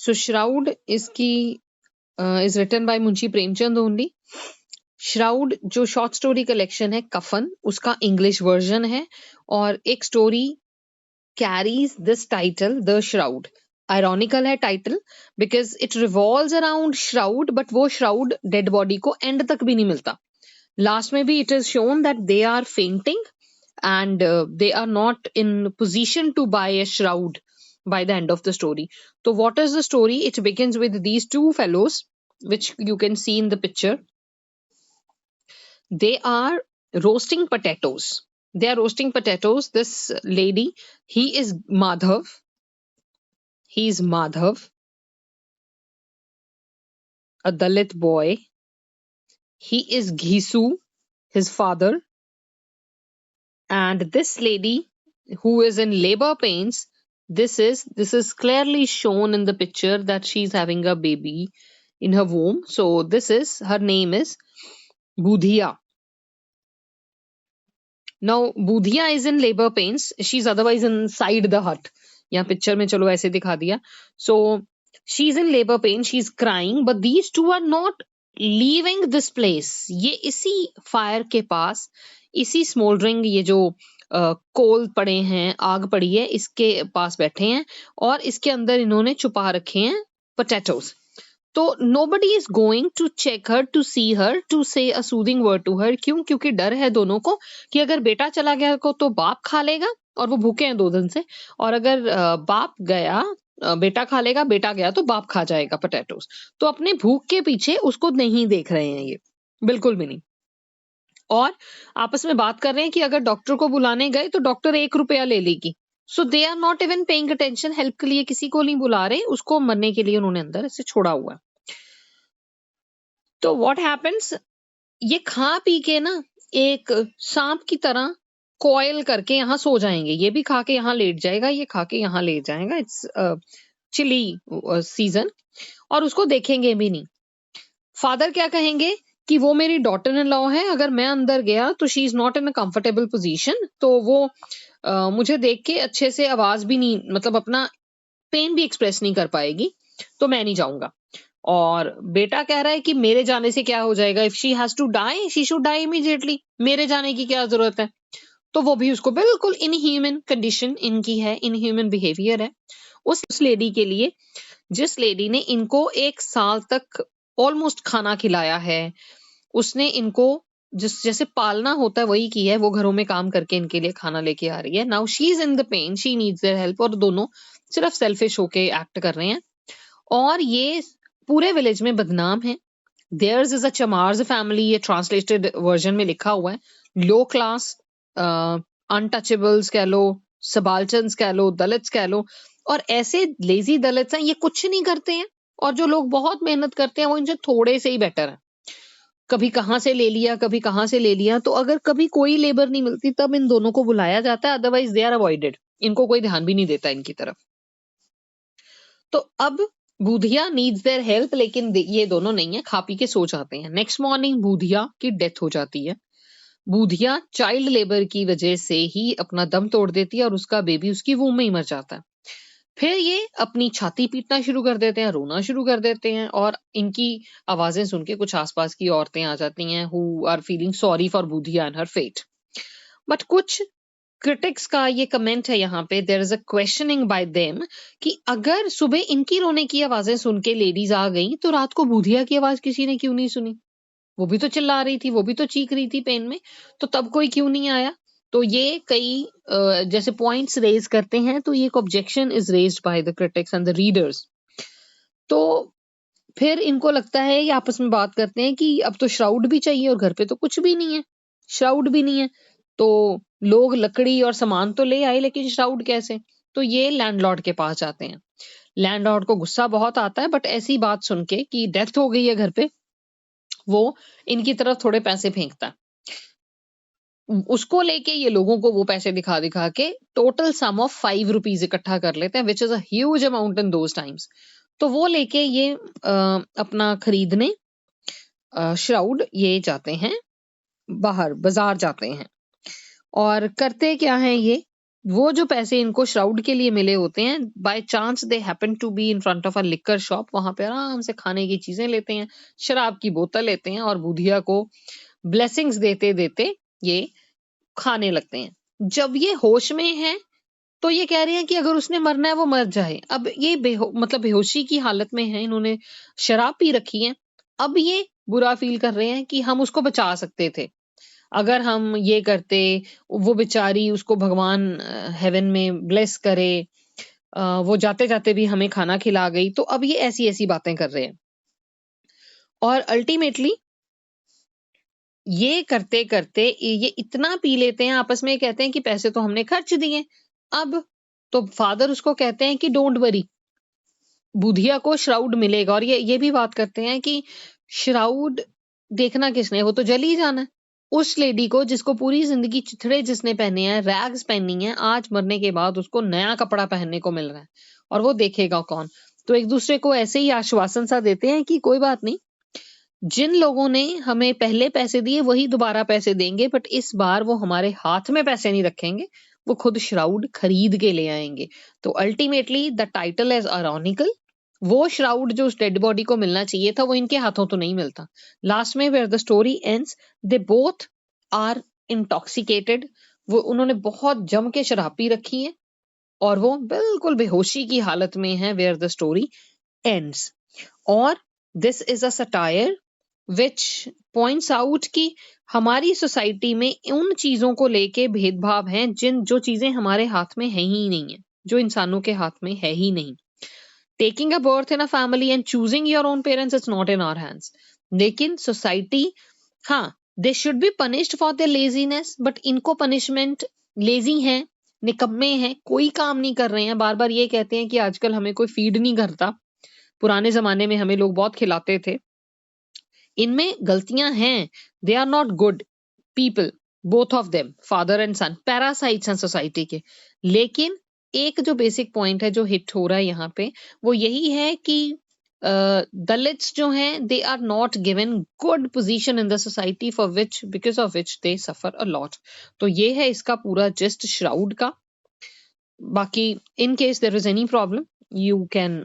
So Shroud is written by Munshi Premchand only. Shroud जो short story collection है कफन, उसका English version है, और एक story carries this title the shroud. Ironical है title because it revolves around shroud, but वो shroud dead body को end तक भी नहीं मिलता. लास्ट में भी it is shown that they are fainting and they are not in position to buy a shroud by the end of the story. So what is the story? It begins with these two fellows, which you can see in the picture. They are roasting potatoes. This lady, he is Madhav. A Dalit boy. He is Ghisu, his father. And this lady who is in labor pains, this is clearly shown in the picture that she's having a baby in her womb. So her name is Budhiya. Now Budhiya is in labor pains. She's otherwise inside the hut. यहाँ picture में चलो ऐसे दिखा दिया. So she's in labor pain, she's crying, but these two are not leaving this place. ये इसी fire के पास, इसी smoldering, ये जो कोल पड़े हैं, आग पड़ी है, इसके पास बैठे हैं और इसके अंदर इन्होंने छुपा रखे हैं पोटैटोज. तो nobody is going to check her, to see her, to say a soothing word to her. क्यों? क्योंकि डर है दोनों को कि अगर बेटा चला गया को तो बाप खा लेगा, और वो भूखे हैं 2 दिन से, और अगर बाप गया, बेटा खा लेगा, बेटा गया तो बाप खा जाएगा पोटैटोज. तो अपने भूख के पीछे उसको नहीं देख रहे हैं ये, बिल्कुल भी नहीं. और आपस में बात कर रहे हैं कि अगर डॉक्टर को बुलाने गए तो डॉक्टर 1 रुपया ले लेगी. So they are not even paying attention. Help के लिए किसी को नहीं बुला रहे, उसको मरने के लिए उन्होंने अंदर ऐसे छोड़ा हुआ है. तो व्हाट हैपेंस, ये खा पी के ना एक सांप की तरह कॉयल करके यहाँ सो जाएंगे. ये भी खा के यहाँ लेट जाएगा, ये खा के यहाँ लेट जाएगा. इट्स चिली सीजन, और उसको देखेंगे भी नहीं. फादर क्या कहेंगे कि वो मेरी डॉटर इन लॉ है, अगर मैं अंदर गया तो she is not in a comfortable position, तो वो मुझे देख के अच्छे से आवाज भी नहीं, मतलब अपना पेन भी एक्सप्रेस नहीं कर पाएगी, तो मैं नहीं जाऊंगा. और बेटा कह रहा है कि मेरे जाने से क्या हो जाएगा, if she has to die she should die immediately, मेरे जाने की क्या जरूरत है. तो वो भी उसको बिल्कुल इनह्यूमन कंडीशन इनकी है, इनह्यूमन बिहेवियर है उस लेडी के लिए, जिस लेडी ने इनको 1 साल तक ऑलमोस्ट खाना खिलाया है. उसने इनको जैसे पालना होता है वही की है, वो घरों में काम करके इनके लिए खाना लेके आ रही है. Now she is in the pain, she needs their help, और दोनों सिर्फ सेल्फिश होके एक्ट कर रहे हैं. और ये पूरे विलेज में बदनाम है. देयर्स इज अ चमार्स फैमिली, ये ट्रांसलेटेड वर्जन में लिखा हुआ है. लो क्लास, अनटचेबल्स कह लो, सबाल्टन्स कह लो, दलित्स कह लो, और ऐसे लेजी दलित्स हैं, ये कुछ नहीं करते हैं, और जो लोग बहुत मेहनत करते हैं वो इनसे थोड़े से ही बेटर है. कभी कहाँ से ले लिया, कभी कहाँ से ले लिया. तो अगर कभी कोई लेबर नहीं मिलती तब इन दोनों को बुलाया जाता है, अदरवाइज दे आर अवॉइडेड. इनको कोई ध्यान भी नहीं देता इनकी तरफ. तो अब बूधिया नीड्स देयर हेल्प, लेकिन ये दोनों नहीं है, खा पी के सो जाते हैं. नेक्स्ट मॉर्निंग बूधिया की डेथ हो जाती है. बूधिया चाइल्ड लेबर की वजह से ही अपना दम तोड़ देती है और उसका बेबी उसकी वूम में ही मर जाता है. फिर ये अपनी छाती पीटना शुरू कर देते हैं, रोना शुरू कर देते हैं, और इनकी आवाजें सुन के कुछ आसपास की औरतें आ जाती हैं who are feeling sorry for Budhiya and her fate. But कुछ क्रिटिक्स का ये कमेंट है यहाँ पे, there is a questioning by them कि अगर सुबह इनकी रोने की आवाजें सुन के लेडीज आ गई तो रात को बूधिया की आवाज किसी ने क्यों नहीं सुनी. वो भी तो चिल्ला रही थी, वो भी तो चीख रही थी पेन में, तो तब कोई क्यों नहीं आया. तो ये कई जैसे पॉइंट्स रेज करते हैं, तो ये एक objection is raised by the critics and the readers. तो फिर इनको लगता है, ये आपस में बात करते हैं कि अब तो श्राउड भी चाहिए, और घर पे तो कुछ भी नहीं है, श्राउड भी नहीं है. तो लोग लकड़ी और सामान तो ले आए, लेकिन श्राउड कैसे. तो ये लैंडलॉर्ड के पास जाते हैं. लैंडलॉर्ड को गुस्सा बहुत आता है, बट ऐसी बात सुन के कि डेथ हो गई है घर पे, वो इनकी तरफ थोड़े पैसे फेंकता है. उसको लेके ये लोगों को वो पैसे दिखा दिखा के टोटल सम ऑफ 5 रुपीज इकट्ठा कर लेते हैं, which is a huge amount in those times. तो वो लेके ये अपना खरीदने श्राउड ये जाते हैं, बाहर बाजार जाते हैं. और करते क्या है, ये वो जो पैसे इनको श्राउड के लिए मिले होते हैं, by chance they happen to be in front of a liquor shop, वहां पे आराम से खाने की चीजें लेते हैं, शराब की बोतल लेते हैं और बुधिया को ब्लेसिंग्स देते देते ये खाने लगते हैं। जब ये होश में है तो ये कह रहे हैं कि अगर उसने मरना है वो मर जाए। अब ये मतलब बेहोशी की हालत में है, इन्होंने शराब पी रखी है। अब ये बुरा फील कर रहे हैं कि हम उसको बचा सकते थे, अगर हम ये करते, वो बेचारी उसको भगवान हेवन में ब्लेस करे, वो जाते जाते भी हमें खाना खिला गई। तो अब ये ऐसी ऐसी बातें कर रहे हैं और अल्टीमेटली ये करते करते ये इतना पी लेते हैं, आपस में कहते हैं कि पैसे तो हमने खर्च दिए। अब तो फादर उसको कहते हैं कि डोंट वरी, बुधिया को श्राउड मिलेगा। और ये भी बात करते हैं कि श्राउड देखना किसने, वो तो जल ही जाना है। उस लेडी को जिसको पूरी जिंदगी चिथड़े जिसने पहने हैं, रैग्स पहनी है, आज मरने के बाद उसको नया कपड़ा पहनने को मिल रहा है और वो देखेगा कौन। तो एक दूसरे को ऐसे ही आश्वासन सा देते हैं कि कोई बात नहीं, जिन लोगों ने हमें पहले पैसे दिए वही दोबारा पैसे देंगे, बट इस बार वो हमारे हाथ में पैसे नहीं रखेंगे, वो खुद श्राउड खरीद के ले आएंगे। तो ultimately the title is ironical. वो श्राउड जो उस डेड बॉडी को मिलना चाहिए था वो इनके हाथों तो नहीं मिलता। लास्ट में where the story ends, they both are intoxicated. वो उन्होंने बहुत जम के शराब पी रखी है और वो बिल्कुल बेहोशी की हालत में है, वेयर द स्टोरी एंड्स। और this is a satire which points out कि हमारी सोसाइटी में उन चीजों को लेके भेदभाव हैं जो चीजें हमारे हाथ में है ही नहीं है, जो इंसानों के हाथ में है ही नहीं। Taking a birth in a family and choosing your own parents, it's not in our hands. लेकिन सोसाइटी, हाँ, they should be punished for their laziness, but इनको पनिशमेंट, लेजी हैं, निकम्मे हैं, कोई काम नहीं कर रहे हैं। बार बार ये कहते हैं कि आजकल हमें कोई फीड नहीं करता, पुराने जमाने में हमें लोग बहुत खिलाते थे। इनमें गलतियां हैं, they are not good people, both of them, father and son, parasites हैं सोसाइटी के। लेकिन एक जो बेसिक पॉइंट है जो हिट हो रहा है यहाँ पे, वो यही है कि दलित्स जो हैं, they are not given good position in the society for which, because of which they suffer a lot. तो ये है इसका पूरा जस्ट श्राउड का। बाकी in case there is any problem, you can